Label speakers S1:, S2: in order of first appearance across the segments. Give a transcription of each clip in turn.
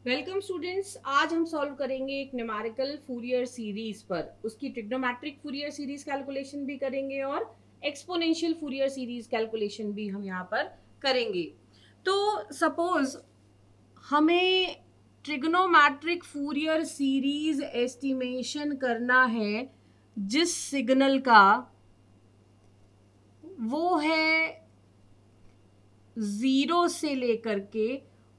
S1: Welcome students. आज हम solve करेंगे एक न्यूमेरिकल फूरियर सीरीज पर। उसकी ट्रिग्नोमेट्रिक फूरियर सीरीज कैलकुलेशन भी करेंगे और एक्सपोनेंशियल फूरियर सीरीज कैलकुलेशन भी हम यहाँ पर करेंगे। तो सपोज हमें ट्रिग्नोमेट्रिक फूरियर सीरीज एस्टिमेशन करना है जिस सिग्नल का वो है 0 से लेकर के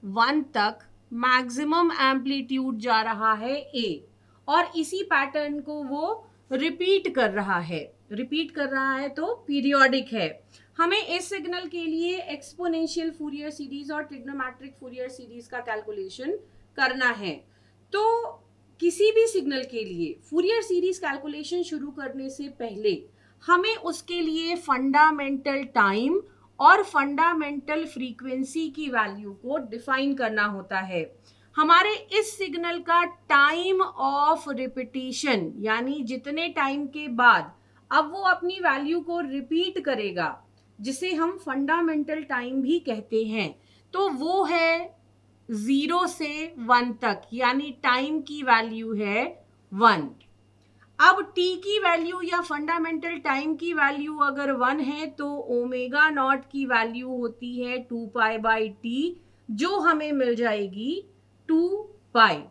S1: 1 तक मैक्सिमम एम्पलीट्यूड जा रहा है ए, और इसी पैटर्न को वो रिपीट कर रहा है तो पीरियोडिक है। हमें इस सिग्नल के लिए एक्सपोनेंशियल फूरियर सीरीज और ट्रिग्नोमेट्रिक फूरियर सीरीज का कैलकुलेशन करना है। तो किसी भी सिग्नल के लिए फूरियर सीरीज कैलकुलेशन शुरू करने से पहले हमें उसके लिए फंडामेंटल टाइम और फंडामेंटल फ्रीक्वेंसी की वैल्यू को डिफाइन करना होता है। हमारे इस सिग्नल का टाइम ऑफ रिपीटिशन यानी जितने टाइम के बाद अब वो अपनी वैल्यू को रिपीट करेगा, जिसे हम फंडामेंटल टाइम भी कहते हैं, तो वो है 0 से 1 तक, यानी टाइम की वैल्यू है 1। अब t की वैल्यू या फंडामेंटल टाइम की वैल्यू अगर 1 है तो ओमेगा नॉट की वैल्यू होती है 2 पाई बाई टी, जो हमें मिल जाएगी 2 पाई।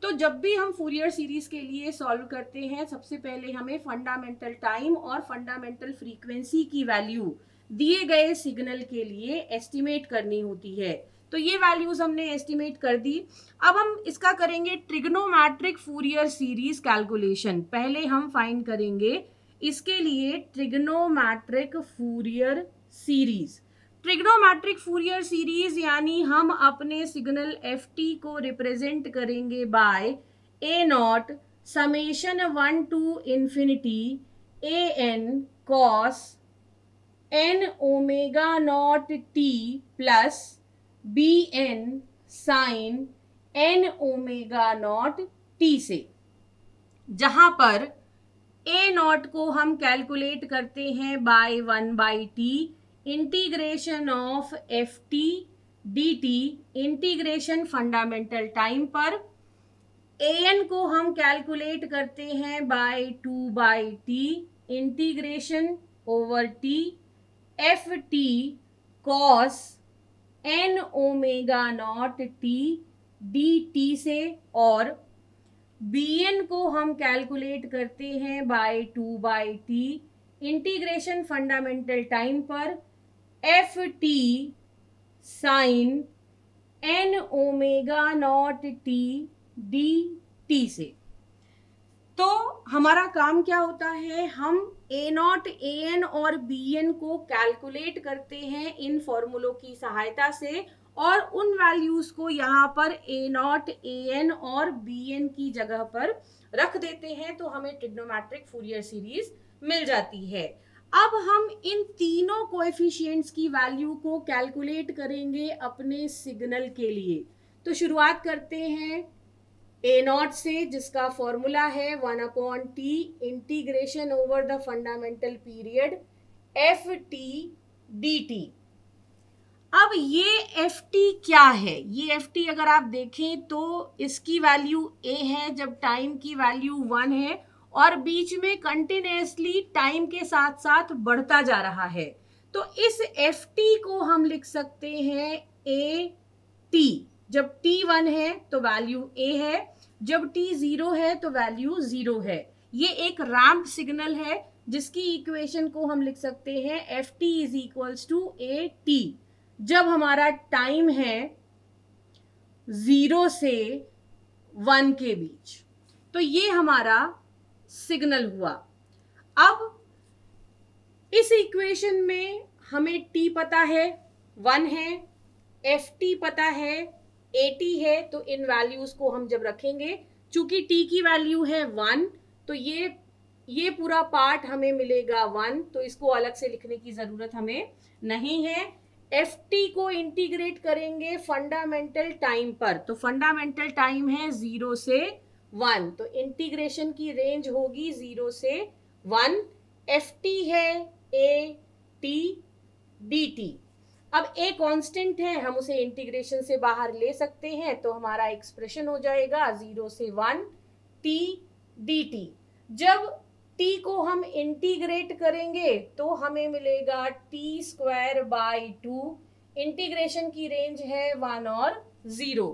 S1: तो जब भी हम फूरियर सीरीज के लिए सॉल्व करते हैं, सबसे पहले हमें फंडामेंटल टाइम और फंडामेंटल फ्रीक्वेंसी की वैल्यू दिए गए सिग्नल के लिए एस्टिमेट करनी होती है। तो ये वैल्यूज हमने एस्टिमेट कर दी। अब हम इसका करेंगे ट्रिग्नोमेट्रिक फूरियर सीरीज कैलकुलेशन। पहले हम फाइंड करेंगे इसके लिए trigonometric Fourier series. Trigonometric Fourier series यानी हम अपने सिग्नल एफ टी को रिप्रेजेंट करेंगे by A naught summation 1 to infinity A N cos N omega naught T plus B N sine N omega naught T से, जहां पर ए not को हम कैलकुलेट करते हैं by 1 by T integration of F T D T, integration fundamental time पर। A N को हम कैलकुलेट करते हैं by 2 by T integration over T F T cos N omega naught T D T से, और B N को हम calculate करते हैं by 2 by T integration fundamental time पर F T sine N omega naught T D T से। तो हमारा काम क्या होता है, हम ए नॉट ए एन और बी एन को कैलकुलेट करते हैं इन फॉर्मूलों की सहायता से, और उन वैल्यूज को यहाँ पर ए नॉट ए एन और बी एन की जगह पर रख देते हैं, तो हमें ट्रिग्नोमेट्रिक फूरियर सीरीज मिल जाती है। अब हम इन तीनों कोएफिशिएंट्स की वैल्यू को कैलकुलेट करेंगे अपने सिग्नल के लिए। तो शुरुआत करते हैं ए नॉट से, जिसका फॉर्मूला है 1/t integration over the fundamental period F T D T. अब ये एफ टी क्या है, ये एफ टी अगर आप देखें तो इसकी वैल्यू ए है जब टाइम की वैल्यू 1 है, और बीच में कंटिन्यूसली टाइम के साथ साथ बढ़ता जा रहा है। तो इस एफ टी को हम लिख सकते हैं ए टी। जब t 1 है तो वैल्यू a है, जब t 0 है तो वैल्यू 0 है। ये एक रैंप सिग्नल है जिसकी इक्वेशन को हम लिख सकते हैं F T is equals to A T, जब हमारा टाइम है 0 से 1 के बीच। तो ये हमारा सिग्नल हुआ। अब इस इक्वेशन में हमें t पता है 1 है, एफ टी पता है 80 है, तो इन वैल्यूज को हम जब रखेंगे, चूंकि t की वैल्यू है 1, तो ये पूरा पार्ट हमें मिलेगा 1, तो इसको अलग से लिखने की जरूरत हमें नहीं है। एफ टी को इंटीग्रेट करेंगे फंडामेंटल टाइम पर, तो फंडामेंटल टाइम है 0 से 1, तो इंटीग्रेशन की रेंज होगी 0 से 1। एफ टी है ए टी डी टी। अब a कांस्टेंट है, हम उसे इंटीग्रेशन से बाहर ले सकते हैं, तो हमारा एक्सप्रेशन हो जाएगा 0 से 1 t dt। जब t को हम इंटीग्रेट करेंगे तो हमें मिलेगा t²/2। इंटीग्रेशन की रेंज है 1 और 0।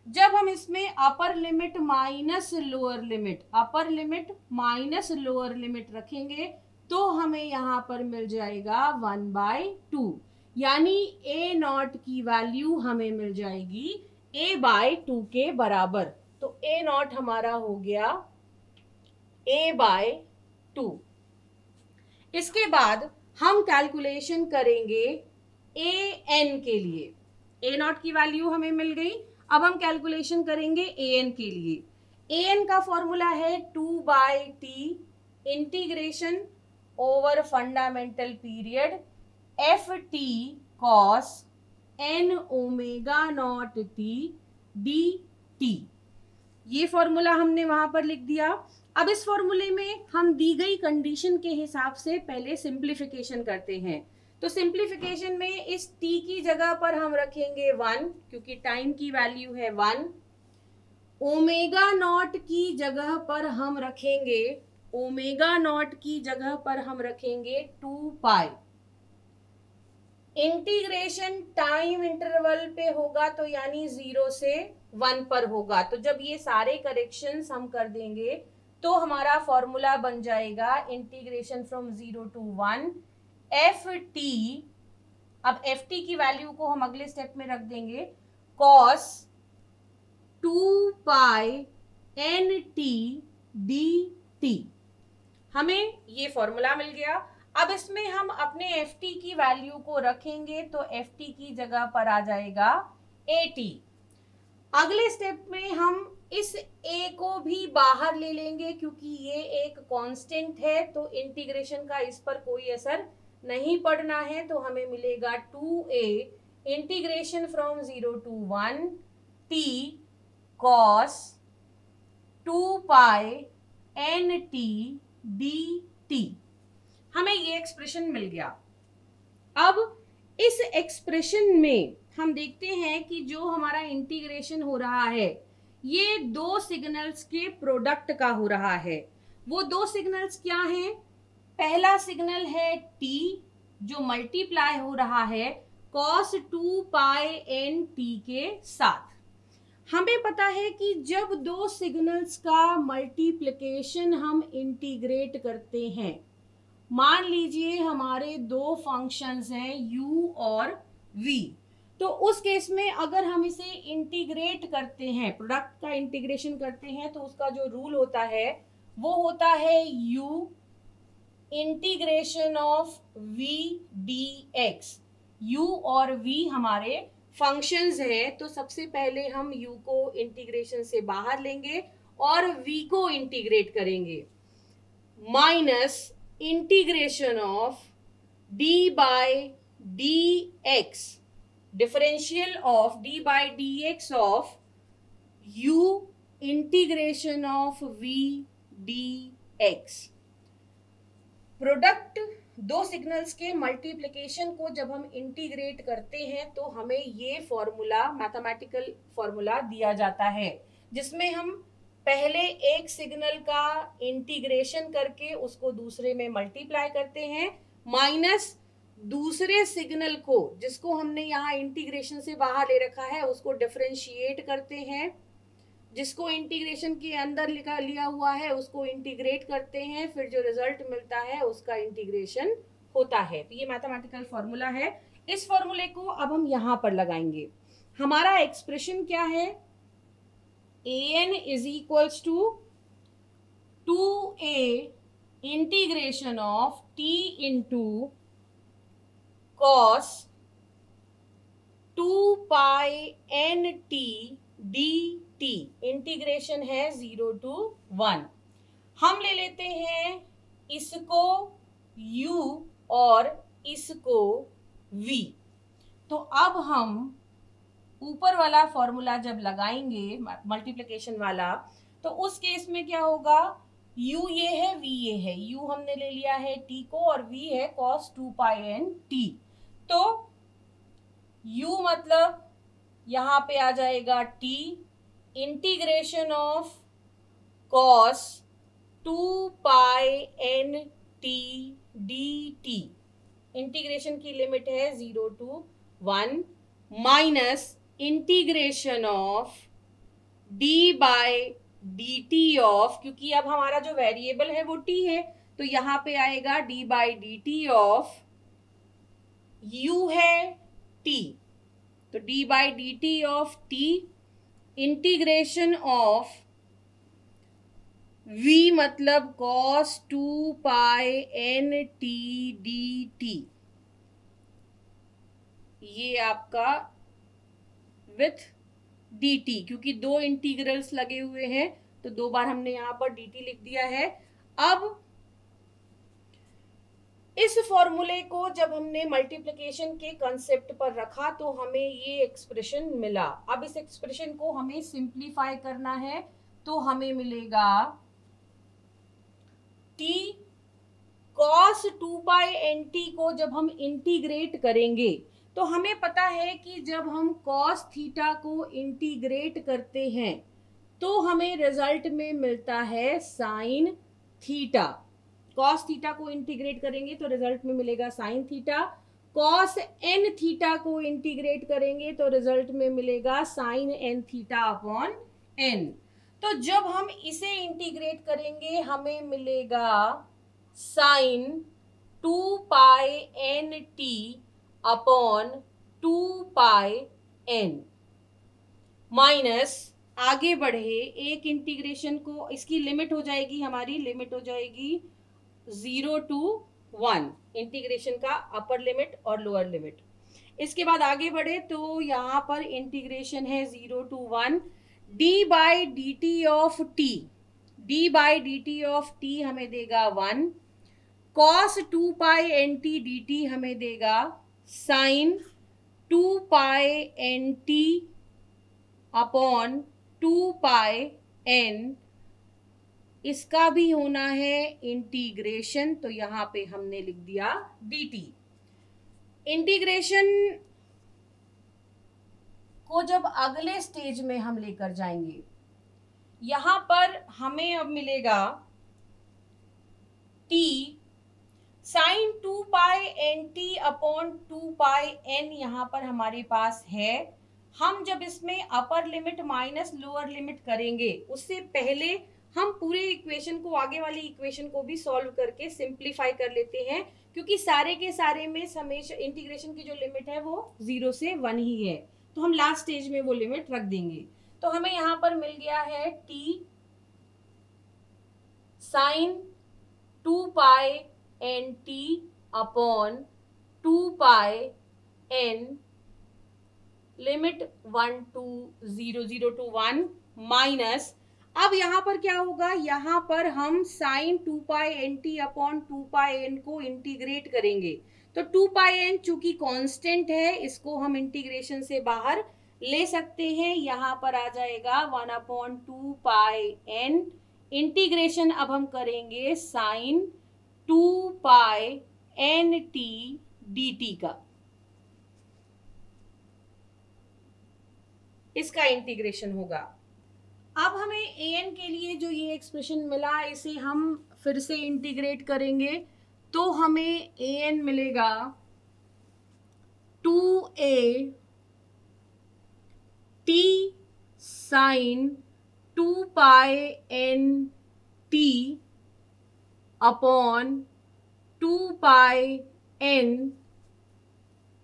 S1: जब हम इसमें upper limit minus lower limit रखेंगे तो हमें यहाँ पर मिल जाएगा 1/2, यानी a0 की वैल्यू हमें मिल जाएगी a/2 के बराबर। तो a0 हमारा हो गया a/2। इसके बाद हम कैलकुलेशन करेंगे an के लिए। a0 की वैल्यू हमें मिल गई, अब हम कैलकुलेशन करेंगे an के लिए। an का फॉर्मूला है 2/t integration over fundamental period ft cos n omega naught t dt। ये फॉर्मूला हमने वहां पर लिख दिया। अब इस फॉर्मूले में हम दी गई कंडीशन के हिसाब से पहले सिंप्लीफिकेशन करते हैं। तो सिंप्लीफिकेशन में इस t की जगह पर हम रखेंगे 1, क्योंकि टाइम की वैल्यू है 1। ओमेगा नॉट की जगह पर हम रखेंगे 2 पाई। इंटीग्रेशन टाइम इंटरवल पे होगा, तो यानी 0 से 1 पर होगा। तो जब ये सारे करेक्शंस हम कर देंगे तो हमारा फॉर्मूला बन जाएगा इंटीग्रेशन फ्रॉम 0 to 1 ft। अब ft की वैल्यू को हम अगले स्टेप में रख देंगे cos 2 पाई nt dt। हमें ये फॉर्मूला मिल गया। अब इसमें हम अपने ft की वैल्यू को रखेंगे तो ft की जगह पर आ जाएगा at। अगले स्टेप में हम इस a को भी बाहर ले लेंगे, क्योंकि ये एक कांस्टेंट है तो इंटीग्रेशन का इस पर कोई असर नहीं पड़ना है। तो हमें मिलेगा 2a integration from 0 to 1 t cos 2 pi nt dt। हमें ये एक्सप्रेशन मिल गया। अब इस एक्सप्रेशन में हम देखते हैं कि जो हमारा इंटीग्रेशन हो रहा है ये दो सिग्नल्स के प्रोडक्ट का हो रहा है। वो दो सिग्नल्स क्या हैं? पहला सिग्नल है t जो मल्टीप्लाई हो रहा है cos 2 पाई n t के साथ। हमें पता है कि जब दो सिग्नल्स का मल्टीप्लिकेशन हम इंटीग्रेट करते हैं, मान लीजिए हमारे दो फंक्शंस हैं u और v, तो उस केस में अगर हम इसे इंटीग्रेट करते हैं, प्रोडक्ट का इंटीग्रेशन करते हैं, तो उसका जो रूल होता है वो होता है u integration of v dx। u और v हमारे फंक्शंस हैं, तो सबसे पहले हम u को इंटीग्रेशन से बाहर लेंगे और v को इंटीग्रेट करेंगे, minus integration of d by dx, differential of d by dx of u integration of v dx। Product दो सिग्नल्स के मल्टीप्लिकेशन को जब हम इंटीग्रेट करते हैं तो हमें ये फॉर्मूला, मैथमेटिकल फॉर्मूला दिया जाता है, जिसमें हम पहले एक सिग्नल का इंटीग्रेशन करके उसको दूसरे में मल्टीप्लाई करते हैं, माइनस दूसरे सिग्नल को जिसको हमने यहाँ इंटीग्रेशन से बाहर ले रखा है उसको डिफरेंशिएट करते हैं, जिसको इंटीग्रेशन के अंदर लिया हुआ है उसको इंटीग्रेट करते हैं, फिर जो रिजल्ट मिलता है उसका इंटीग्रेशन होता है। तो ये मैथमेटिकल फॉर्मूला है। इस फॉर्मूले को अब हम यहाँ पर लगाएंगे। हमारा एक्सप्रेशन क्या है? an is equals to 2a integration of t into cos 2 pi n t dt। Integration है 0 to 1। हम ले लेते हैं इसको u और इसको v। तो अब हम ऊपर वाला फॉर्मूला जब लगाएंगे मल्टीप्लिकेशन वाला, तो उस केस में क्या होगा? u ये है, v ये है। u हमने ले लिया है t को और v है cos 2 पाई n t। तो u मतलब यहाँ पे आ जाएगा t, integration of cos 2 pi n t dt, integration की लिमिट है 0 to 1 minus integration of d by D T of, क्योंकि अब हमारा जो वेरिएबल है वो t है, तो यहाँ पे आएगा d by D T of u है t, तो d by D T of t integration of v मतलब cos 2 pi n t dt, ये आपका विथ dt, क्योंकि दो इंटीग्रल्स लगे हुए हैं तो दो बार हमने यहाँ पर dt लिख दिया है। अब इस फॉर्मूले को जब हमने मल्टीप्लिकेशन के कंसेप्ट पर रखा तो हमें ये एक्सप्रेशन मिला। अब इस एक्सप्रेशन को हमें सिंप्लीफाई करना है, तो हमें मिलेगा t cos 2 pi N T को जब हम इंटीग्रेट करेंगे तो हमें पता है कि जब हम cos थीटा को इंटीग्रेट करते हैं तो हमें रिजल्ट में मिलता है साइन थीटा। cos थीटा को इंटीग्रेट करेंगे तो रिजल्ट में मिलेगा sine theta, cos n theta को इंटीग्रेट करेंगे तो रिजल्ट में मिलेगा sine n theta upon n। तो जब हम इसे इंटीग्रेट करेंगे हमें मिलेगा sine 2 pi N T upon 2 pi n minus, आगे बढ़े एक इंटीग्रेशन को, इसकी लिमिट हो जाएगी, हमारी लिमिट हो जाएगी 0 to 1, इंटीग्रेशन का अपर लिमिट और लोअर लिमिट। इसके बाद आगे बढ़े तो यहाँ पर इंटीग्रेशन है 0 to 1 d by D T of t, d by D T of t हमें देगा 1, cos 2 pi N T D T हमें देगा sign 2 pi N T upon 2 pi n, इसका भी होना है इंटीग्रेशन, तो यहाँ पे हमने लिख दिया dt। इंटीग्रेशन को जब अगले स्टेज में हम लेकर जाएंगे, यहाँ पर हमें अब मिलेगा t sine 2 pi N T upon 2 pi n, यहाँ पर हमारे पास है। हम जब इसमें upper limit minus lower limit करेंगे उससे पहले हम पूरे इक्वेशन को, आगे वाली इक्वेशन को भी सॉल्व करके सिंप्लीफाई कर लेते हैं, क्योंकि सारे के सारे में समेशन इंटीग्रेशन की जो लिमिट है वो 0 से 1 ही है, तो हम लास्ट स्टेज में वो लिमिट रख देंगे। तो हमें यहाँ पर मिल गया है t sine 2 pi N T upon 2 pi n limit 1 to 0, 0 to 1 minus, अब यहाँ पर क्या होगा, यहाँ पर हम sine 2 pi N T upon 2 pi N को इंटीग्रेट करेंगे, तो 2 पाई एन चूंकि कांस्टेंट है इसको हम इंटीग्रेशन से बाहर ले सकते हैं, यहाँ पर आ जाएगा 1 अपॉन 2 पाई एन, इंटीग्रेशन अब हम करेंगे sign 2 pi N T D T का, इसका इंटीग्रेशन होगा। अब हमें an के लिए जो ये एक्सप्रेशन मिला इसे हम फिर से इंटीग्रेट करेंगे तो हमें an मिलेगा 2a t sine 2 pi N T upon 2 pi n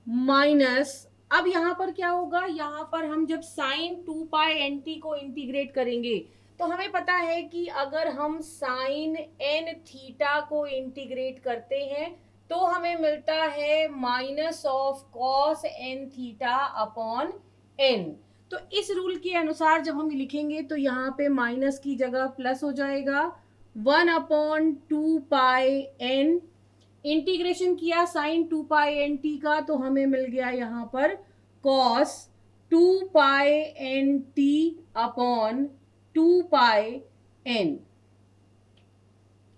S1: minus, अब यहाँ पर क्या होगा, यहाँ पर हम जब साइन 2 पाई एन टी को इंटीग्रेट करेंगे तो हमें पता है कि अगर हम साइन n थीटा को इंटीग्रेट करते हैं तो हमें मिलता है minus of cos n theta upon n। तो इस रूल के अनुसार जब हम लिखेंगे तो यहाँ पे माइनस की जगह प्लस हो जाएगा, 1 अपॉन 2 पाई n, इंटीग्रेशन किया साइन 2 पाई एन टी का तो हमें मिल गया यहाँ पर cos 2 pi N T upon 2 pi N,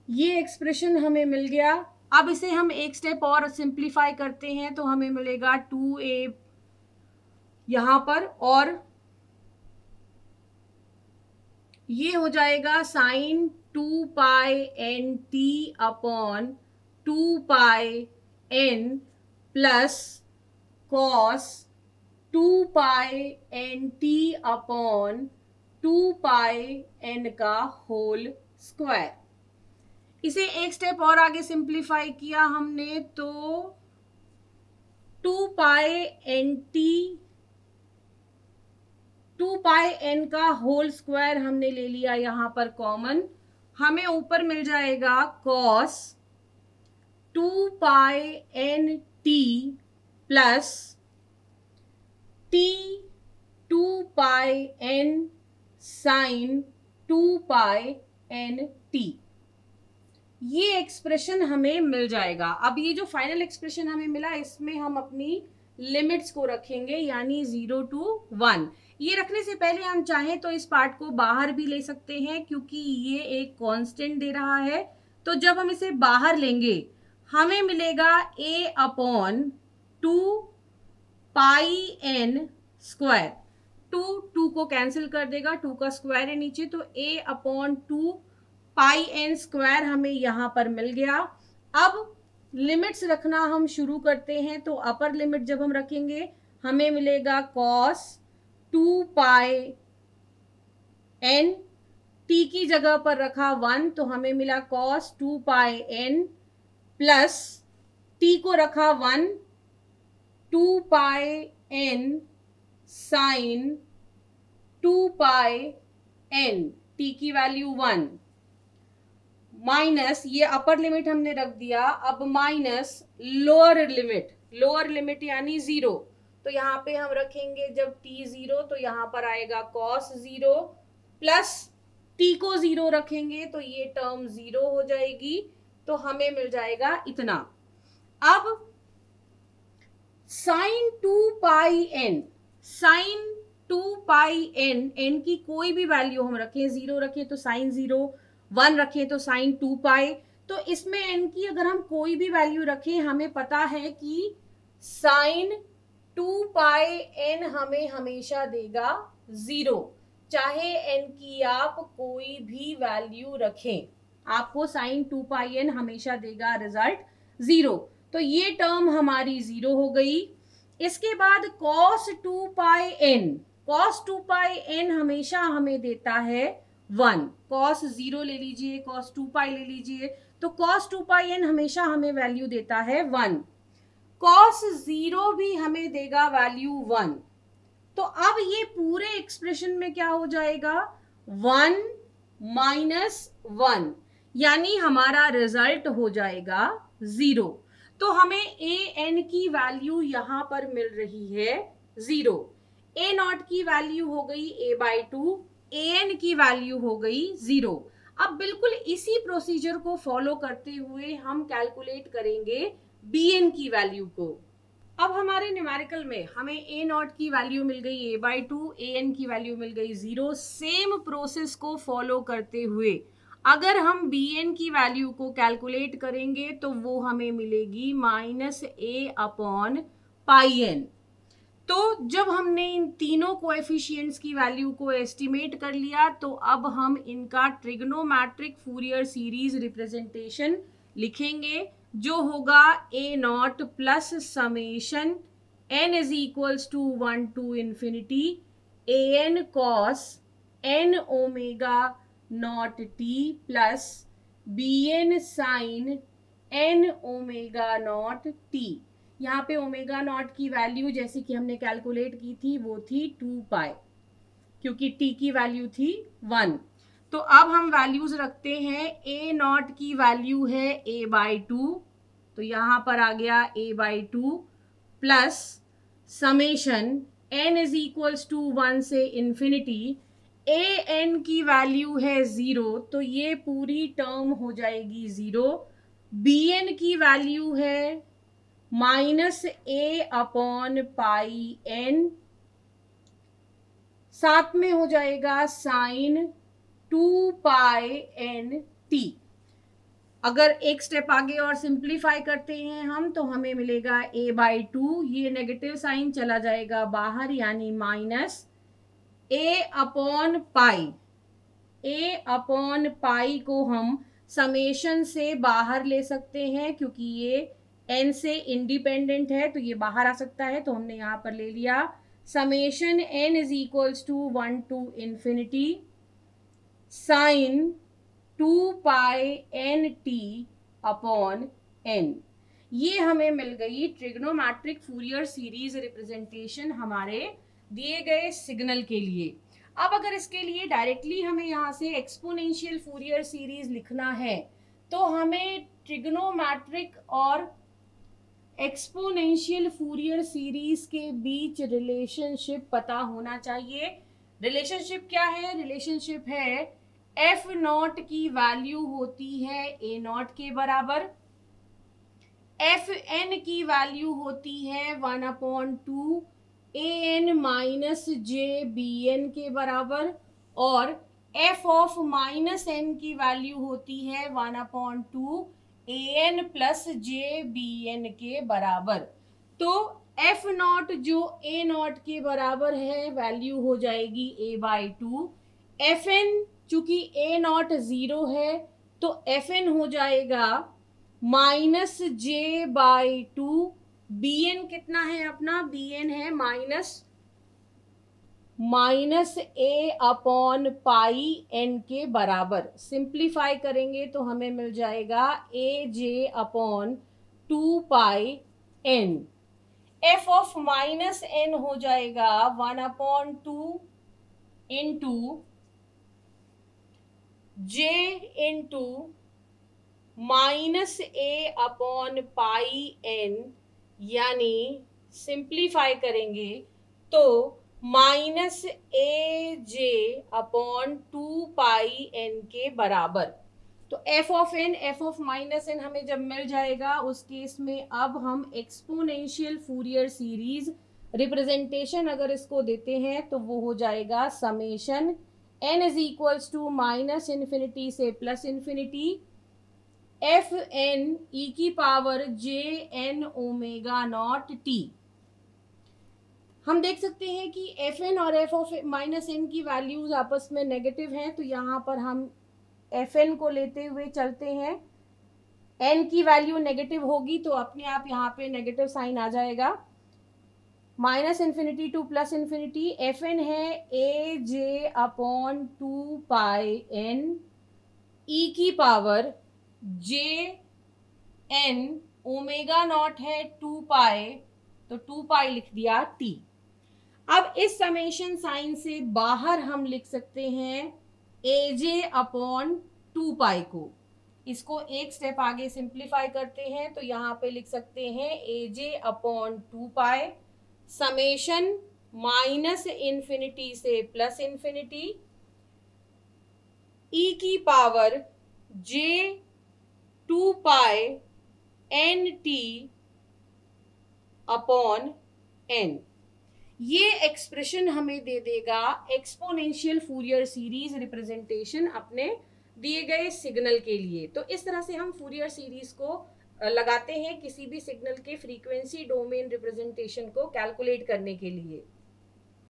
S1: ये एक्सप्रेशन हमें मिल गया। अब इसे हम एक स्टेप और सिंप्लीफाई करते हैं तो हमें मिलेगा 2a यहां पर, और ये हो जाएगा sine 2π/nt upon 2π/n plus cos 2π/nt upon 2π/n का होल स्क्वायर। इसे एक स्टेप और आगे सिंप्लीफाई किया हमने तो 2πn का होल स्क्वायर हमने ले लिया यहां पर कॉमन, हमें ऊपर मिल जाएगा cos 2πnt plus t 2πn sin 2πnt, ये एक्सप्रेशन हमें मिल जाएगा। अब ये जो फाइनल एक्सप्रेशन हमें मिला इसमें हम अपनी लिमिट्स को रखेंगे, यानी 0 to 1। ये रखने से पहले हम चाहें तो इस पार्ट को बाहर भी ले सकते हैं, क्योंकि ये एक कांस्टेंट दे रहा है। तो जब हम इसे बाहर लेंगे हमें मिलेगा a अपॉन 2πn स्क्वायर। 2 को कैंसिल कर देगा, 2 का स्क्वायर है नीचे, तो a अपॉन 2πn स्क्वायर हमें यहां पर मिल गया। अब लिमिट्स रखना हम शुरू करते हैं। तो अपर लिमिट जब हम रखेंगे हमें मिलेगा cos 2πn, t की जगह पर रखा 1 तो हमें मिला cos 2πn प्लस t को रखा 1 2πn sin 2πn, t की वैल्यू 1 माइनस, ये अपर लिमिट हमने रख दिया, अब माइनस लोअर लिमिट यानी 0। तो यहाँ पे हम रखेंगे जब t 0 तो यहाँ पर आएगा cos 0 प्लस t को 0 रखेंगे तो ये टर्म 0 हो जाएगी, तो हमें मिल जाएगा इतना। अब sin 2πn n की कोई भी वैल्यू हम रखें, 0 रखें तो sin 0, 1 रखें तो sin 2π, तो इसमें n की अगर हम कोई भी वैल्यू रखें हमें पता है कि sin 2πn हमें हमेशा देगा 0, चाहे n की आप कोई भी वैल्यू रखें, आपको sin 2πn हमेशा देगा रिजल्ट 0। तो ये टर्म हमारी 0 हो गई। इसके बाद cos 2πn हमेशा हमें देता है 1, cos 0 ले लीजिए, cos 2π ले लीजिए, तो cos 2πn हमेशा हमें वैल्यू देता है 1, cos 0 भी हमें देगा वैल्यू 1। तो अब ये पूरे एक्सप्रेशन में क्या हो जाएगा 1 माइनस 1, यानी हमारा रिजल्ट हो जाएगा 0। तो हमें an की वैल्यू यहां पर मिल रही है 0, a नॉट की वैल्यू हो गई a/2, an की वैल्यू हो गई 0। अब बिल्कुल इसी प्रोसीजर को फॉलो करते हुए हम कैलकुलेट करेंगे bn की वैल्यू को। अब हमारे न्यूमेरिकल में हमें a नॉट की वैल्यू मिल गई a/2, an की वैल्यू मिल गई 0। सेम प्रोसेस को फॉलो करते हुए अगर हम bn की वैल्यू को कैलकुलेट करेंगे तो वो हमें मिलेगी -a/πn। तो जब हमने इन तीनों कोएफिशिएंट्स की वैल्यू को एस्टिमेट कर लिया तो अब हम इनका ट्रिग्नोमेट्रिक फूरियर सीरीज रिप्रेजेंटेशन लिखेंगे, जो होगा a naught plus summation n is equals to 1 to infinity an cos n omega naught t plus bn sin n omega naught t। यहाँ पे ओमेगा नॉट की वैल्यू जैसे कि हमने कैलकुलेट की थी वो थी 2π, क्योंकि t की वैल्यू थी 1। तो अब हम वैल्यूज रखते हैं, a नॉट की वैल्यू है a/2, तो यहाँ पर आ गया a/2 plus summation n is equals to 1 से इन्फिनिटी an की वैल्यू है 0, तो ये पूरी टर्म हो जाएगी 0। bn की वैल्यू है -a/πn, साथ में हो जाएगा sin 2πnt। अगर एक स्टेप आगे और सिंप्लीफाई करते हैं हम तो हमें मिलेगा a/2, ये नेगेटिव साइन चला जाएगा बाहर यानी माइनस a/पाई। a/पाई को हम समेशन से बाहर ले सकते हैं क्योंकि ये n से इंडिपेंडेंट है तो ये बाहर आ सकता है, तो हमने यहाँ पर ले लिया summation n is equals to 1 to infinity sine 2 pi N T upon n। ये हमें मिल गई ट्रिग्नोमेट्रिक फूरियर सीरीज रिप्रेजेंटेशन हमारे दिए गए सिग्नल के लिए। अब अगर इसके लिए डायरेक्टली हमें यहाँ से एक्सपोनेंशियल फूरियर सीरीज लिखना है तो हमें ट्रिग्नोमेट्रिक और एक्सपोनेंशियल फूरियर सीरीज के बीच रिलेशनशिप पता होना चाहिए। रिलेशनशिप क्या है? रिलेशनशिप है एफ नॉट की वैल्यू होती है ए नॉट के बराबर, एफ एन की वैल्यू होती है 1/2 A N minus J B N के बराबर, और एफ ऑफ माइनस एन की वैल्यू होती है 1/2 A N plus J B N के बराबर। तो एफ नॉट जो ए नॉट के बराबर है वैल्यू हो जाएगी a/2। एफ एन चूंकि ए नॉट 0 है तो एफ एन हो जाएगा माइनस j/2। बी एन कितना है अपना? बी एन है माइनस a/पाई एन के बराबर। सिंप्लीफाई करेंगे तो हमें मिल जाएगा aj/2 pi N. F of minus N हो जाएगा 1/2 इंटू j इंटू माइनस a/पाई एन, यानी सिंप्लीफाई करेंगे तो माइनस aj/2 पाई एन के बराबर। तो F of N, F of minus N हमें जब मिल जाएगा उस केस में अब हम एक्सपोनेंशियल फूरियर सीरीज रिप्रेजेंटेशन अगर इसको देते हैं तो वो हो जाएगा summation n is equals to minus infinity से plus infinity F N E की power J N omega naught T. हम देख सकते हैं कि एफ एन और एफ ऑफ माइनस एन की वैल्यूज आपस में नेगेटिव हैं, तो यहाँ पर हम एफ एन को लेते हुए चलते हैं। एन की वैल्यू नेगेटिव होगी तो अपने आप यहाँ पे नेगेटिव साइन आ जाएगा। Minus infinity to plus infinity, F N है aj/2 पाई एन ई की power J N omega naught है 2 पाई, तो 2 पाई लिख दिया टी। अब इस समेशन साइन से बाहर हम लिख सकते हैं aj/2 पाई को। इसको एक स्टेप आगे सिंप्लीफाई करते हैं तो यहाँ पे लिख सकते हैं aj/2 पाई समेशन माइनस इन्फिनिटी से प्लस इन्फिनिटी ई की पावर j2 पाई एन टी अपॉन एन। ये एक्सप्रेशन हमें दे देगा एक्सपोनेंशियल फूरियर सीरीज रिप्रेजेंटेशन अपने दिए गए सिग्नल के लिए। तो इस तरह से हम फूरियर सीरीज को लगाते हैं किसी भी सिग्नल के फ्रीक्वेंसी डोमेन रिप्रेजेंटेशन को कैलकुलेट करने के लिए।